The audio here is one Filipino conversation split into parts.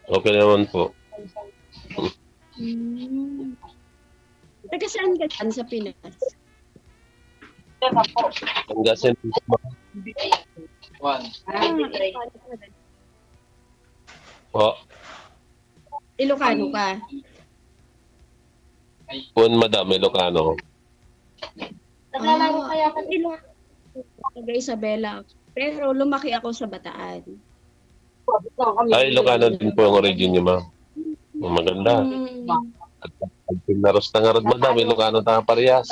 Okay naman po. Hmm. Taga saan ka dyan sa Pinas? Pangasinan po, ma'am. Ah, Ilocano ka din. Po. Ilocano ka? Pun Madam Ilocano. Ah, Ilocano. Taga Isabela. Pero lumaki ako sa Bataan. Ay, Ilocano din po ang origin niyo, ma'am. Maganda. Hmm. At pinaros na nga rin, Madam. Ilocano ta parehas.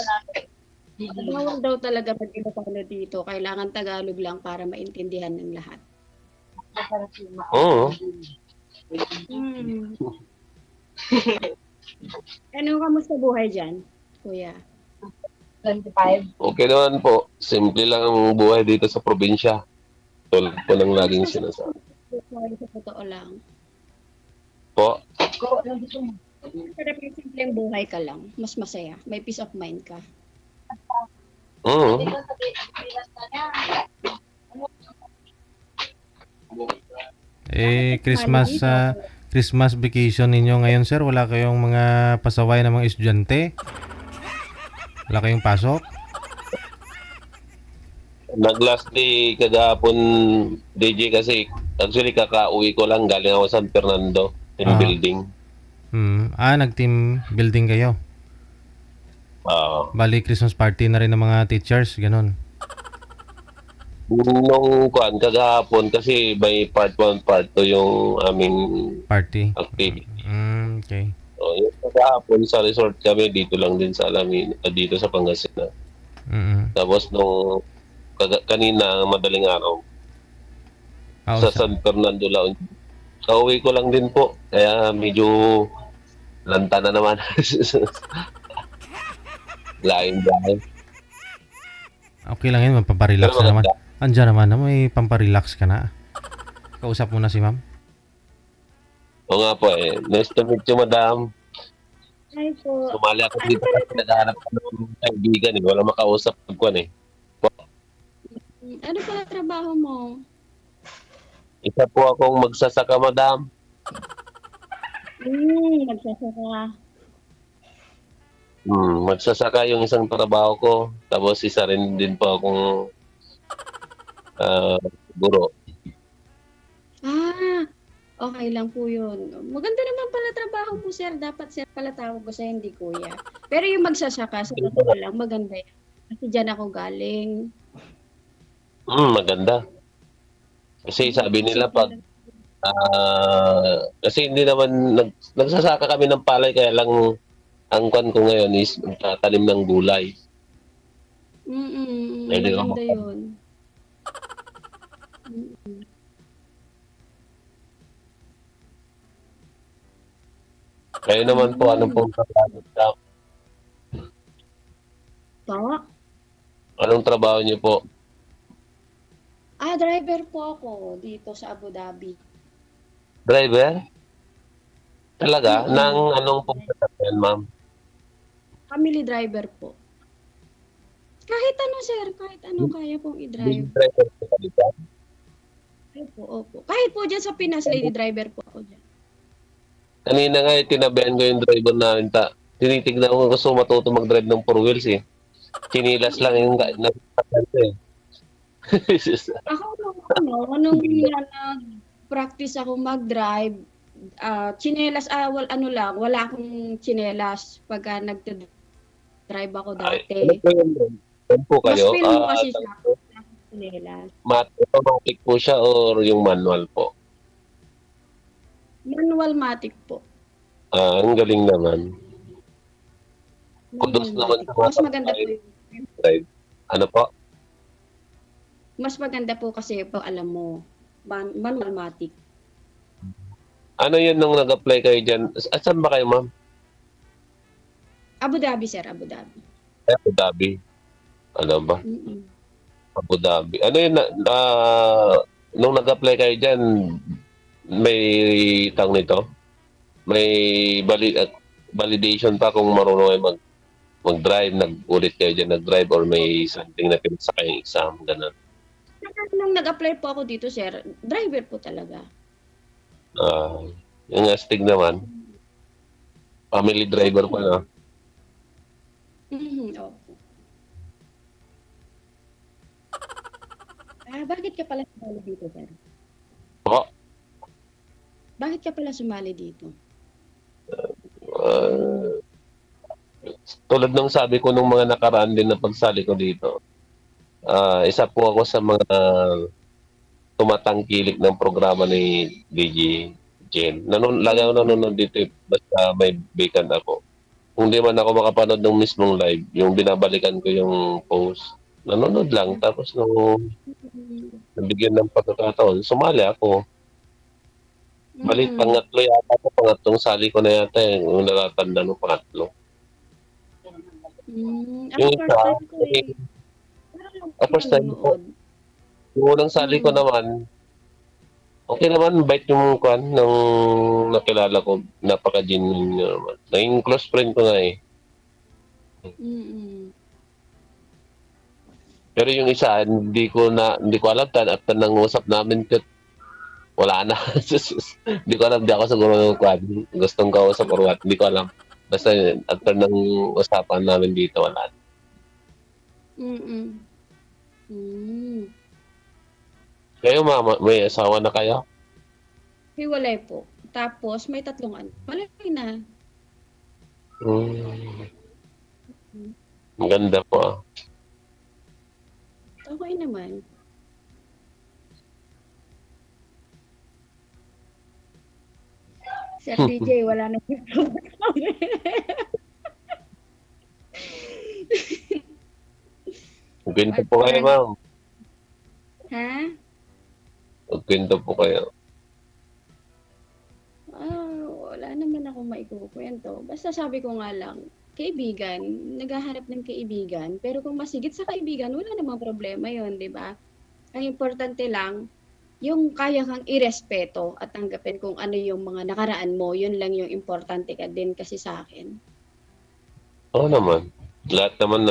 Bawal daw talaga mag-Ilocano dito. Kailangan Tagalog lang para maintindihan ng lahat. Oo. Hmm. Ano, kamusta buhay dyan, kuya? Okay naman po. Simple lang ang buhay dito sa probinsya. Tulad po ng laging Basta sa sinasabi. buhay sa totoo lang. Po. Sarap yung simpleng buhay ka lang. Mas masaya. May peace of mind ka. Oo. Bali Christmas dito. Christmas vacation ninyo ngayon, sir? Wala kayong mga pasaway ng mga estudyante? Wala kayong pasok? Nag-last day kagahapon, DJ, kasi actually kakauwi ko lang. Galing ako San Fernando in Ah, building. nag-team building kayo. Bali, Christmas party na rin ng mga teachers, ganun. Nung kuan kagahapon kasi may part 1, part 2 yung aming Party. activity. Okay. So, yung kagahapon sa resort kami dito lang din sa Alamin, dito sa Pangasinan. Mm. Tapos nung kanina madaling araw sa Sa San Fernando Lounge. Kauwi ko lang din po. Kaya medyo lanta na naman. Lain-lain. okay lang yun, Pero magpaparelax na naman. maganda. Andiyan naman na, may pamparelax ka na. Kausap mo na si ma'am. O nga po eh. Nice to meet you, madam. Hi po. Sumali ako Ano dito pala, kasi naghahanap ko ng kaibigan eh. Wala makausap ko eh. ano pala trabaho mo? Isa po akong magsasaka, madam. Nagsasaka. Magsasaka yung isang trabaho ko. Tapos isa rin din po akong ah, guro. Ah, okay lang po yun. Maganda naman pala trabaho mo, sir. Dapat sir pala tawag ko sa hindi kuya. Pero yung magsasaka, sa totoo lang, maganda yan. Kasi dyan ako galing. Maganda. Kasi sabi nila Simple pag lang. kasi hindi naman nagsasaka kami ng palay, kaya lang ang kwan ko ngayon is magtatanim ng gulay. Pwede ka Maganda yun. Kayo naman po, anong pong trabaho niyo? Po? Anong trabaho niyo po? Driver po ako dito sa Abu Dhabi. Driver? Talaga? Nang Mm. anong pong sasakyan, ma'am? Family driver po. Kahit ano, sir. Kahit ano kaya pong i-drive. Driver po talaga. Opo. Kahit po dyan sa Pinas, lady driver po ako dyan. Kanina nga, tinabihan ko yung driver namin. Tinitignan ko, gusto matuto mag-drive ng 4 wheels eh. Chinilas lang yung nasasakyan ko eh. Ako nung nag-practice ako mag-drive, tsinelas, wala akong tsinelas pagka nag-drive ako Ay, dati. ano po yun? Ano po Mas kayo? feel mo kasi siya kung wala akong tsinelas. Automatic po siya or yung manual po? Manual matic po. Ang galing naman. Kudos naman Manual matic. sa mga Mas maganda po yung drive. Ano po? mas maganda po kasi po alam mo, manual matic. Ano yun nung nag-apply kayo dyan? Saan ba kayo, ma'am? Abu Dhabi, sir, Abu Dhabi. Abu Dhabi. Ano ba? Mm-mm. Abu Dhabi. Ano yun, nung nag-apply kayo dyan, may tawag nito? May validation pa kung marunong kayo mag-drive, nag-ulit kayo dyan nag-drive, or may something na pinasa kayong exam, gano'n. Nung nag-apply po ako dito, sir, driver po talaga. Ah, Yung astig naman, family driver pa na. Opo. Bakit ka pala sumali dito, sir? Po, Bakit ka pala sumali dito? ah, tulad ng sabi ko nung mga nakaraan din na pagsali ko dito, isa po ako sa mga tumatangkilik ng programa ni DJ Jen. Lagi ako nanonood dito basta may vacant ako. Kung di man ako makapanood ng mismong live, yung binabalikan ko yung post, nanonood lang. Tapos nung nabigyan ng pagkakataon, sumali ako. Balik, pangatlo yata ako, pangatlong sali ko na yata yung natatanda ng pangatlo. Ako Yung first isa, time ko eh. Parang lang po first time ko, nanonood. yung unang sali ko naman, okay naman, bait yung kwan nung nakilala ko, napaka-genuine niya naman. Naging close friend ko nga eh. Mm-mm. Pero yung isa, hindi ko alam at nang usap namin wala na. Hindi ko alam, di ako siguro kwan, gustong kausap or what, hindi ko alam. Basta after ng usapan namin dito, wala na. Mm-mm. Mm. Kayo mama, may asawa na kayo? Hiwalay po. Tapos may 3 anak. Malaki na. Hmm. Maganda po ah. Okay naman. Sir DJ, wala na Magkwento po kayo, ma'am. Ha? Magkwento po kayo. Wala naman ako maikukwento. Basta sabi ko nga lang, kaibigan, naghahanap ng kaibigan. Pero kung masigit sa kaibigan, wala namang problema yon, di ba? Ang importante lang, yung kaya kang irespeto at tanggapin kung ano yung mga nakaraan mo, yun lang yung importante ka din kasi sa akin. Oo naman. Lahat naman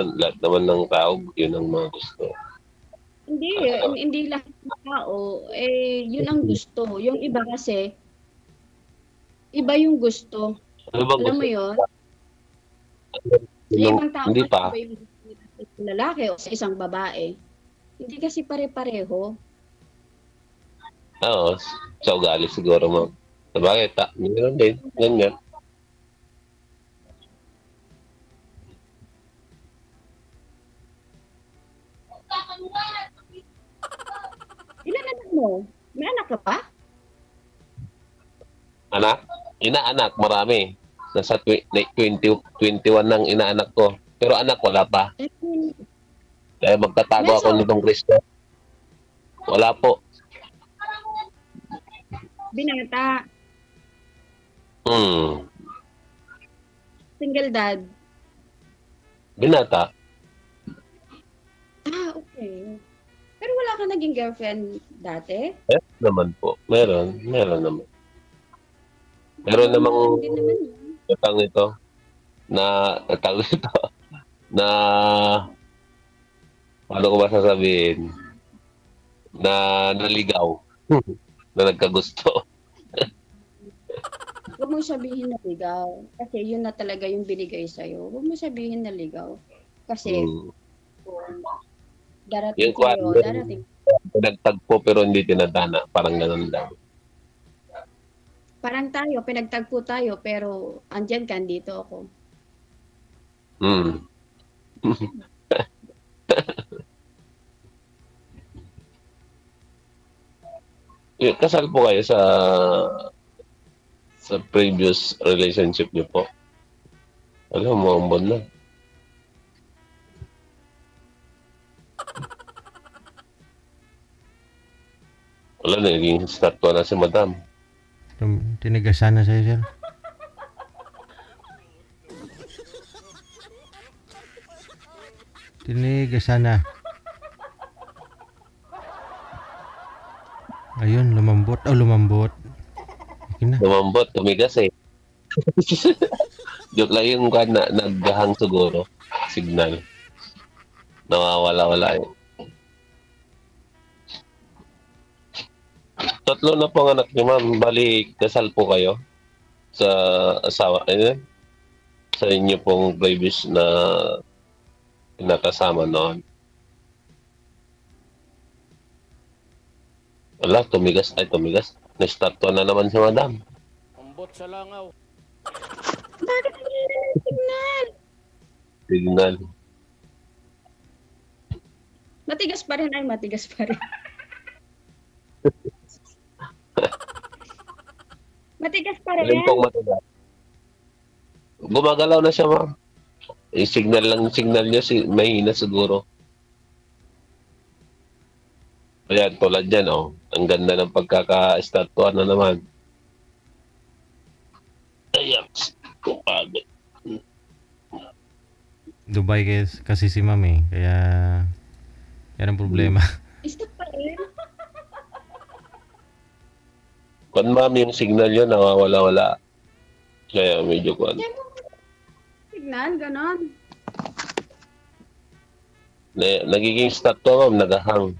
ng tao, yun ang mga gusto. Hindi lahat ng tao, yun ang gusto. Yung iba kasi, iba yung gusto. Ano ba Alam gusto? mo yun? Sa ibang tao, Hindi pa. iba yung gusto nila sa isang lalaki o sa isang babae. Hindi kasi pare-pareho. Oo, sa ugali siguro, ma'am. Sabagay, meron din. Ganyan. Ilan anak mo? May anak ka pa? Anak? Inaanak, marami. Nasa 21 ng inaanak ko. Pero anak, wala pa. Kaya magtatago ako nitong Kristo. Wala po. Binata. Hmm. Single dad. Binata. Okay. Pero wala ka naging girlfriend dati? Naman po. Meron naman. Meron namang Hindi naman yun. natang ito na paano ko ba sasabihin na naligaw na nagkagusto. Huwag mo sabihin na ligaw. Kasi yun na talaga yung binigay sa'yo. Huwag mo sabihin na ligaw. Kasi kung darating Yung kwan, sa'yo, darating. pinagtagpo pero hindi tinadana. Parang ganun lang. Parang tayo, pinagtagpo tayo, pero andyan ka, dito ako. Kasal po kayo sa previous relationship niyo po. Alam mo, ang bon na. Wala, naging statwa na si madam. Tinigasan na sa'yo, sir. Tinigasan na. Ayun, lumambot. Lumambot. Okay na. Lumambot, tumigas eh. Joke lang yung naghahang siguro. Signal. Nawawala-wala yun. Tatlo na po ang anak niyo, ma'am. Bali, kasal po kayo sa asawa, sa inyo pong previous na nakasama noon. Wala, tumigas. Na-start to na naman si madam. Ambot sa langaw. Bakit ang hirap ng signal? Signal. Matigas pa rin. Ay, matigas pa rin. Matigas pa rin. Alin pong matagal? Gumagalaw na siya, ma'am. Signal niya, mahina siguro. Ayan, tulad yan, oh. Ang ganda ng pagkaka-estatuan na naman. Ayan, kupagod. Dubai kasi si ma'am eh. Kaya, yan ang problema. Stop pa rin. Kung ma'am, yung signal yun, nawawala-wala. Kaya medyo kuwan. Signal, ganon. Nagiging start to, ma'am, nagahang.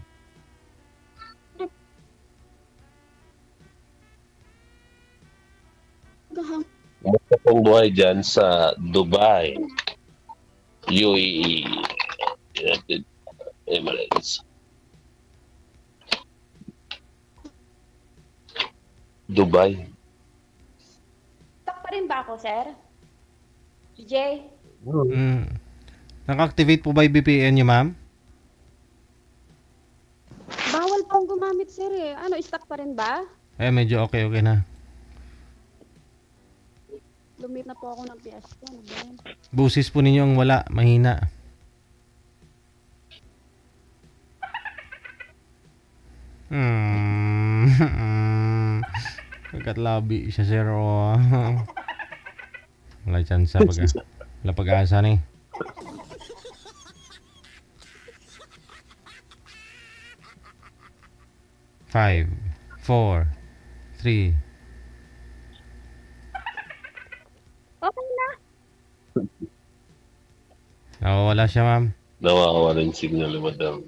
Gahang. Kumusta pong buhay dyan sa Dubai, UAE, United Emirates. Dubai. Stop pa rin ba ako, sir? DJ? Naka-activate po ba yung VPN niyo, ma'am? Bawal pa akong gumamit, sir eh. Ano, stuck pa rin ba? Medyo okay na. Lumit na po ako ng PS ko. Ano ba yan? Busis po ninyo ang wala, mahina. Pagkatlabi siya, sir. Oh. Wala chance wala pag-asa ni. Five, 4, 3. Okay na. Nawawala siya, ma'am. Nawawa rin signal, madam.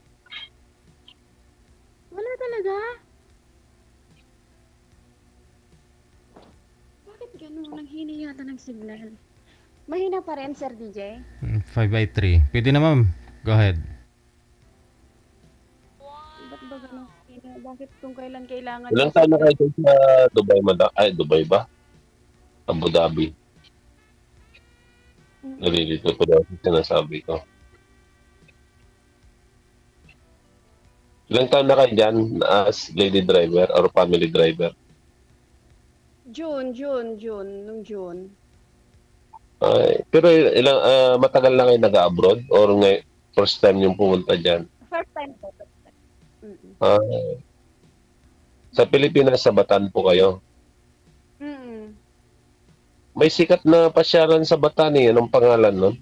Wala talaga. Bakit ganun? Ang hini yata ng signal. Mahina pa rin, Sir DJ. 5/3. Pwede na, ma'am. Go ahead. Ba't ba ganun? Bakit kung kailan kailangan? Ilang taon na kayo sa Dubai, madam? Ay, Dubai ba? Abu Dhabi. Nalilito ko daw sa sinasabi ko. Ilang taon na kayo dyan as lady driver or family driver? June. Nung June. Ay, pero matagal na kayo nag-abroad or first time yung pumunta dyan? First time po. Sa Pilipinas, sa Bataan po kayo. Mm-mm. May sikat na pasyalan sa Bataan eh. Anong pangalan nun?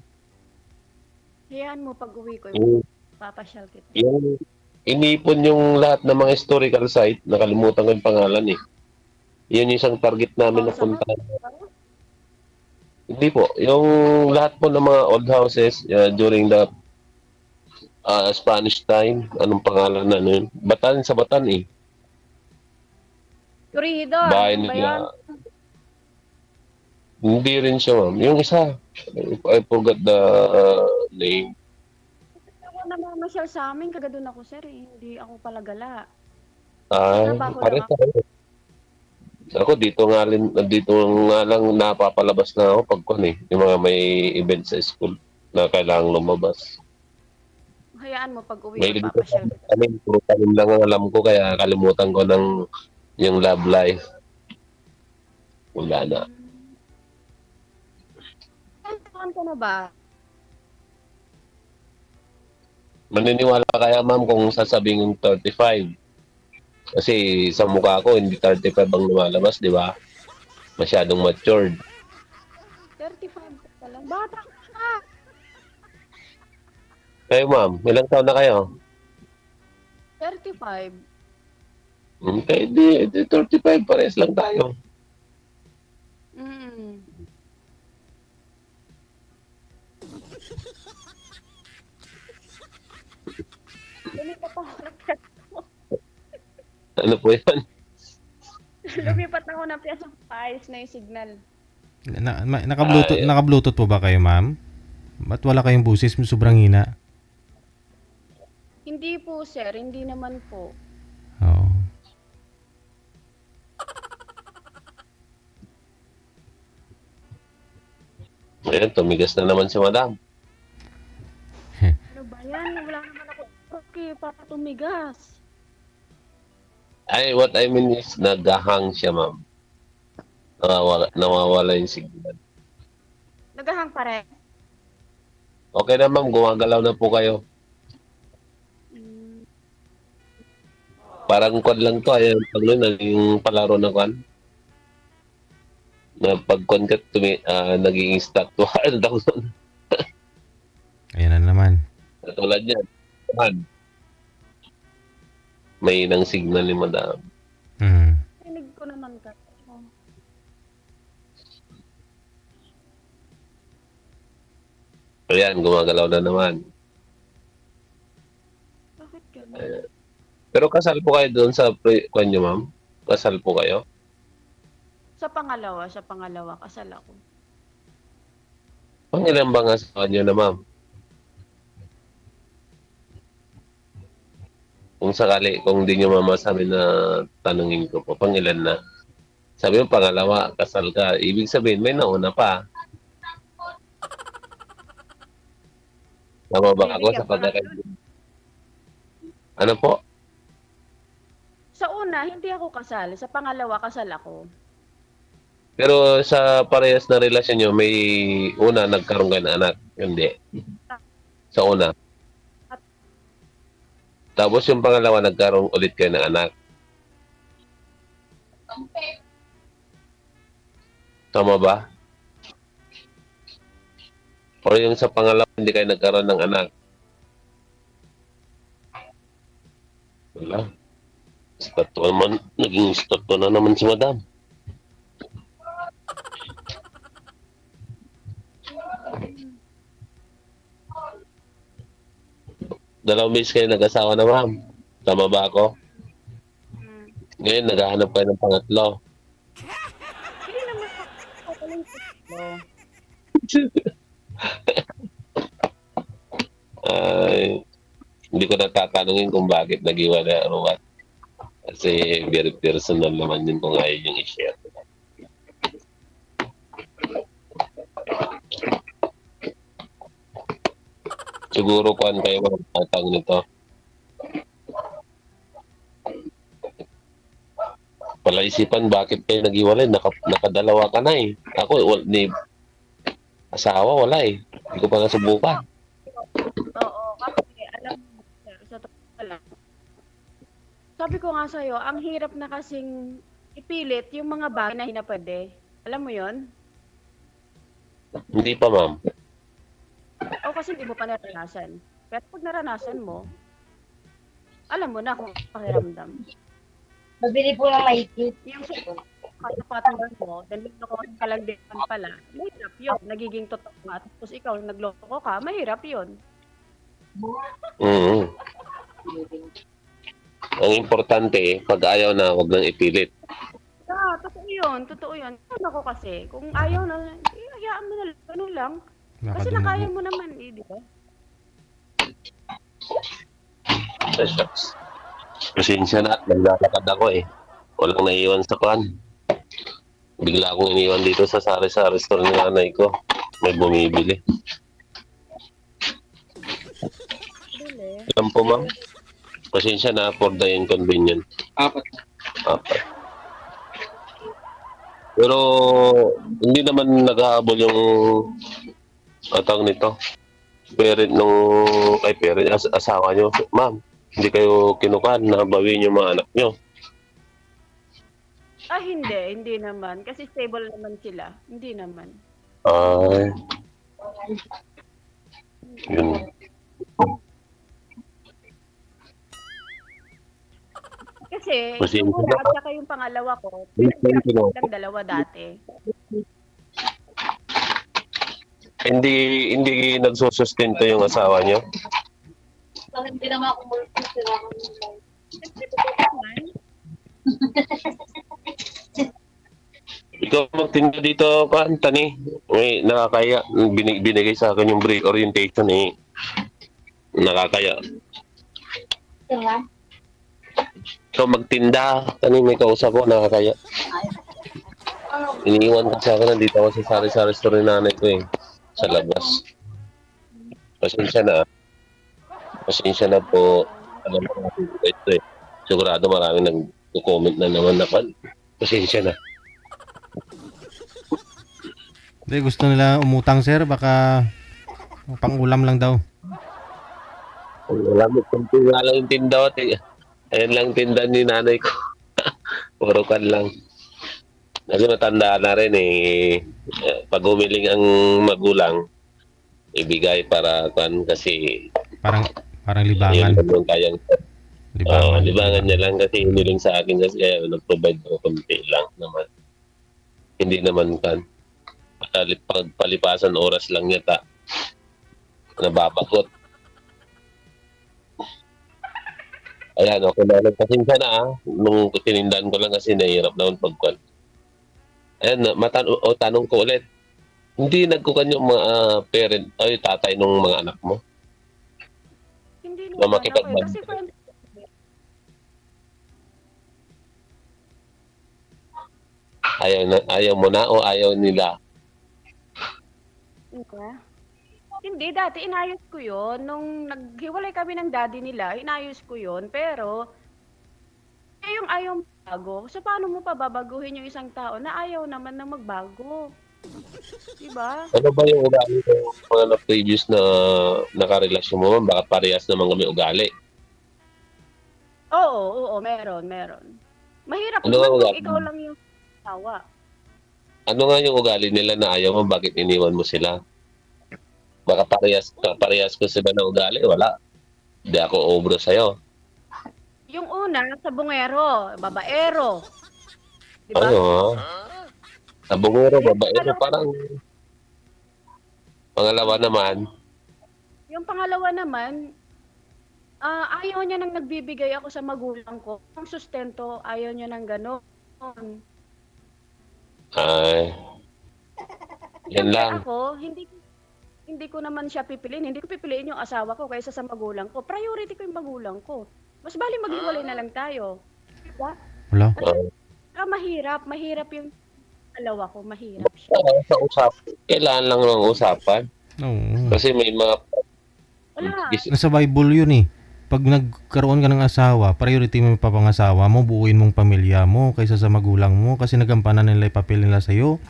Hayaan mo pag uwi ko, Yung, papasyal kita. yung inipon yung lahat ng mga historical site. Nakalimutan ko yung pangalan eh. Yun yung isang target namin na punta. Hindi po. Yung lahat po ng mga old houses during the Spanish time. Anong pangalan na nun? Bataan sa Bataan eh. Corridor. Bahay ano ba nila. yun? Hindi rin siya, ma'am. Yung isa, I forgot the name. Ako namamasyal sa amin, kaga doon ako, sir. Eh. Hindi ako pala gala. Ay, Trabaho pare lang tayo. Ako, dito nga lang napapalabas na ako pag yung mga may event sa school na kailangang lumabas. Hayaan mo pag uwi May ko, papasyal kita. puro tanim lang ang alam ko, kaya kalimutan ko yung love life. Wala na. Saan ka na ba? Maniniwala kaya, ma'am, kung sasabihin yung 35. Kasi sa mukha ko, hindi 35 ang lumalabas, di ba? Masyadong matured. 35 ka lang. Bata ka. Kayo, ma'am, ilang taon na kayo? 35. Okay, di 35, pares lang tayo. Mm. Ganito pa ako ng Ano po yan? Lumipat ako ng piyasa paayos na yung signal. Naka-Bluetooth po ba kayo, ma'am? Ba't wala kayong busis? Sobrang hina. Hindi po, sir. Hindi naman po. Oo. Ayan, tumigas na naman si madam. Ano ba yan? Wala naman ako. Okay, papatumigas. Ay, what I mean is, nagahang siya, ma'am. Nawawala yung signal. Nagahang pa rin. Okay na, ma'am. Gumagalaw na po kayo. Mm, Parang kwan lang to. Ayan, pag naging palaro na kwan. Na pag kwan ka, naging stuck to. Ano daw nun? Ayan na naman. Katulad yan. Kwan. May inang signal ni madam. Rinig ko naman ka. Oh. Ayan, gumagalaw na naman. Bakit gano'n? Ayan. Pero kasal po kayo doon sa kwan nyo, ma'am? Kasal po kayo? Sa pangalawa, kasal ako. Pang ilan ba nga sa nyo na, ma'am? Kung sakali, kung di nyo mamasabi na tanungin ko po, pang ilan na? Sabi mo, pangalawa, kasal ka. Ibig sabihin, may nauna pa. Tama ba ako sa pagkakaibigan? Ano po? Sa una, hindi ako kasal. Sa pangalawa, kasal ako. Pero sa parehas na relasyon nyo, may una, nagkaroon kayo ng anak. Hindi. Sa una. Tapos yung pangalawa, nagkaroon ulit kayo ng anak. Tama ba? O yung sa pangalawa, hindi kayo nagkaroon ng anak. Wala. Stato naman. Naging stato na naman si madam. Dalawang beses kayo nag-asawa na, ma'am. Tama ba ako? Mm. Ngayon, naghahanap kayo ng pangatlo. Hindi naman ako lang sa Ay, hindi ko natatanungin kung bakit nag-iwala o what. Kasi very personal naman yun kung ayaw yung i-share. Siguro kuhan kayo mga patang nito. Palaisipan, bakit kayo nag-iwalay? Nakadalawa ka na eh. Ako, asawa, wala eh. Hindi ko pa nasubukan. Oo, kasi alam mo, sir, sa totoo lang. Sabi ko nga sa'yo, ang hirap na kasing ipilit yung mga bagay na hinapwede. Alam mo yon? Hindi pa, ma'am. O kasi hindi mo pa naranasan. Pero pag naranasan mo, alam mo na kung pakiramdam. Mabili po ng mahigpit. Yung katapatan mo, dahil nagloko ka lang din pala, mahirap yun. Nagiging totoo nga. Tapos ikaw, nagloko ka, mahirap yun. Mm. Ang importante, pag ayaw na, huwag nang ipilit. Totoo yun, totoo yun. Ano ko kasi, kung ayaw na, hayaan mo na lang, ano lang. Kasi nakaya mo naman eh, di ba? Pasensya na at naglalakad ako eh. Walang naiwan sa kwan. Bigla akong iniwan dito sa sari-sari store ng nanay ko. May bumibili. Bili. Alam po, ma'am? Pasensya na for the inconvenient. Apat. Pero hindi naman nag-aabol yung atang nito. Asawa nyo. Ma'am, hindi kayo kinukan na bawiin yung mga anak nyo. Hindi naman. Kasi stable naman sila. Hindi naman. Ay. Yun. Kasi, Kasi yung una hindi at saka yung pangalawa ko, lang dalawa dati. Hindi nagsusustento yung asawa nyo. Bakit hindi naman ako multi? Kasi totoo naman. Ikaw magtinda dito, Tani. Eh, nakakaya. Binigay sa akin yung break orientation eh. Nakakaya. Ito nga. Ikaw magtinda, Tani, may kausap ko, nakakaya. Iniiwan kasi ako, nandito ako sa sari-sari store ng nanay ko eh. Sa labas. Pasensya na. Pasensya na po. Alam ko ito eh. Sigurado maraming nag-comment na naman na pasensya na. Hindi, gusto nila umutang, sir. Baka pang-ulam lang daw. Wala mo, kunti nga lang yung tinda ko. Ayan lang tinda ni nanay ko. Puro kan lang. Kasi matanda na rin eh. Pag humiling ang magulang, ibigay para kan kasi Parang libangan. yun naman kayang Libangan. libangan niya lang kasi hiniling sa akin kasi kaya nag-provide ako kunti lang naman. Hindi naman kan. Pagpalipasan oras lang yata. Nababagot. Ayan, okay na lang. Pasensya na nung tinindan ko lang kasi nahihirap naman pagkuhan. Ayan, tanong ko ulit. Hindi nagkukan yung mga parent, ay tatay nung mga anak mo? Hindi Na naman ako makipagbalik. kasi friend, Ayaw mo na o ayaw nila? hindi, dati inayos ko yun. Nung naghiwalay kami ng daddy nila, inayos ko yun. Pero, yung ayaw magbago. So, paano mo pa babaguhin yung isang tao na ayaw naman na magbago? Diba? Ano ba yung ugali ng mga na-previous na nakarelasyon mo? Baka parehas naman kami ugali. Oo, meron. Mahirap Ano naman ang kung ugali? ikaw lang yung tawa. Ano nga yung ugali nila na ayaw mo? Bakit iniwan mo sila? Baka parehas ko sila na ugali. Wala. Hindi ako obro sa'yo. Yung una, sabungero, babaero. Diba? Ano? Sabungero, babaero, parang pangalawa naman. Yung pangalawa naman, ayaw niya nang nagbibigay ako sa magulang ko. Ang sustento, ayaw niya nang gano'n. Ay, yan Siyempre lang. ako, hindi ko naman siya pipiliin. Hindi ko pipiliin yung asawa ko kaysa sa magulang ko. Priority ko yung magulang ko. Mas bali maghiwalay na lang tayo. Diba? Wala. Mahirap yung alawa ko, mahirap siya. Sa usapan, kailangan lang ng usapan. Oo. Kasi may mga Wala. Nasa Bible yun eh. Pag nagkaroon ka ng asawa, priority mo yung papangasawa mo, buuin mong pamilya mo kaysa sa magulang mo kasi nagampanan nila yung papel nila sa'yo.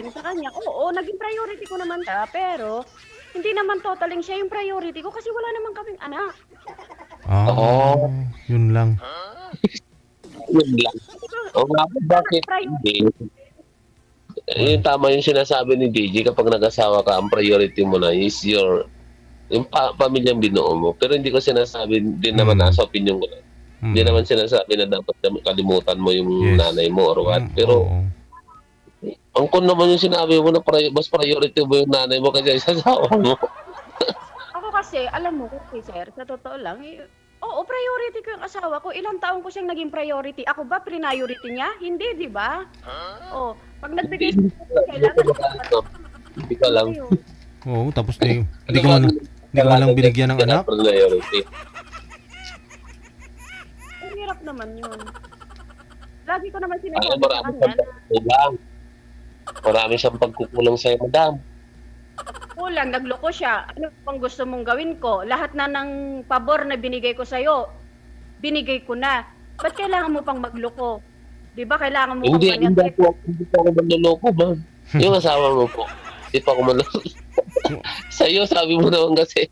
Sa kanya, oo, naging priority ko naman siya, pero hindi naman totaling siya yung priority ko kasi wala naman kaming anak. Oo. Yun lang. yun lang. O nga po, bakit hindi? Yung tama yung sinasabi ni DJ, kapag nag-asawa ka, ang priority mo na is yung pamilyang binuo mo. Pero hindi ko sinasabi din naman nasa opinion ko lang. Hindi naman sinasabi na dapat kalimutan mo yung Yes. nanay mo or what. Pero Oo. ang kun naman yung sinabi mo na mas priority mo yung nanay mo kaysa sa asawa mo. Ako kasi, alam mo kasi sir, sa totoo lang, oo, priority ko yung asawa ko. Ilang taon ko siyang naging priority. Ako ba, priority niya? Hindi, di ba? Oh, pag nagbigay siya, kailangan Hindi ka lang. Oo, tapos hindi ka man lang binigyan ng anak. Priority. Ang hirap naman yun. Lagi ko naman Ay, sinasabi sa marami kanya, siyang pagkukulang. Marami siyang pagkukulang sa'yo, madam. kulang, nagloko siya. Ano pang gusto mong gawin ko? Lahat na ng pabor na binigay ko sa'yo, binigay ko na. Ba't kailangan mo pang magloko? Di ba kailangan mo Hindi pang hindi pa ako manloloko, ma'am. Yung asawa mo po, hindi pa ako manloloko. Sa'yo, sabi mo naman kasi,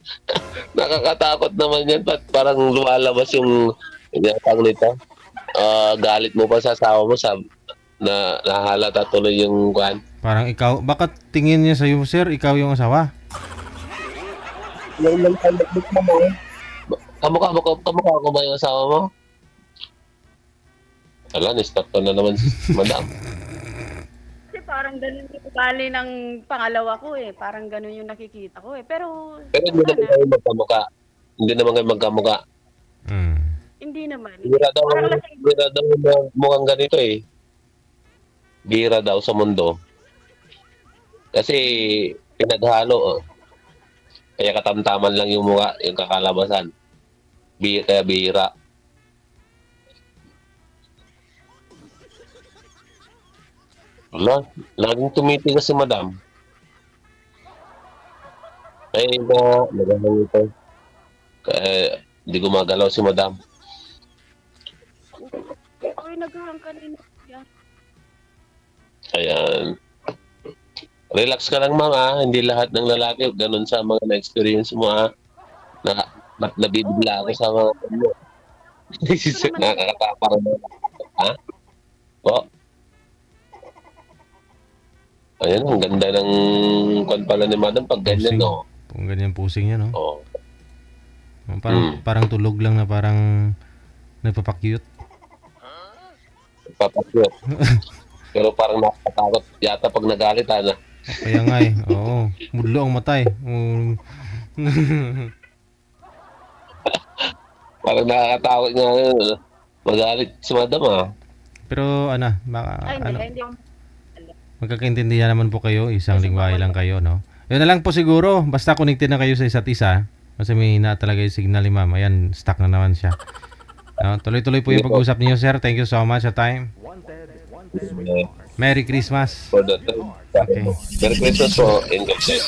nakakatakot naman yan. Parang lumalabas yung tawag nito. Galit mo pa sa asawa mo, na nahalata tuloy yung kwan. Parang ikaw, bakit tingin niya sa'yo, sir, ikaw yung asawa? Yung lang tayo mo. Kamukha ko ba yung asawa mo? Wala, ni-stop ko na naman, madam. Kasi parang ganun yung ugali ng pangalawa ko eh. Parang ganun yung nakikita ko eh. Pero Pero hindi naman kayo magkamukha. Hindi naman kayo magkamukha. Hindi naman. Bira daw, Parang lasing. bira daw na mukhang ganito eh. Bira daw sa mundo. Kasi pinaghalo. Oh. Kaya katamtaman lang yung mukha, yung kakalabasan. Kaya bira. Wala, laging tumitigas si madam. Ay na, nagahang ito. Kaya, hindi gumagalaw si madam. Ay, naghahang kanina. Ayan. Relax ka lang ma'am ah. Hindi lahat ng lalaki ganun sa mga na-experience mo ah. Nabibigla ako sa mga ano. Nakakatapar na. Ha? Po? Ayan, ang ganda ng kwan pala ni madam pag ganyan, Pusing. no? Kung ganyan pusing yan, no? Oo. Parang tulog lang na parang nagpapakyut. Papakyot. Pero parang nakakatakot yata pag nagalit, ano? Kaya nga eh, oo. Mudlo ang matay. Parang nakakatakot nga magalit si madam, ah. Pero ano, Ay, hindi ako. magkakaintindihan naman po kayo, isang lingwahe lang kayo, no? Yun na lang po siguro, basta connected na kayo sa isa't isa. Kasi may na talaga yung signal ni ma'am. Ayan, stuck na naman siya. Tuloy-tuloy po yung pag-usap niyo, sir. Thank you so much sa time. Merry Christmas. For the time. Okay. Merry Christmas po. And God bless.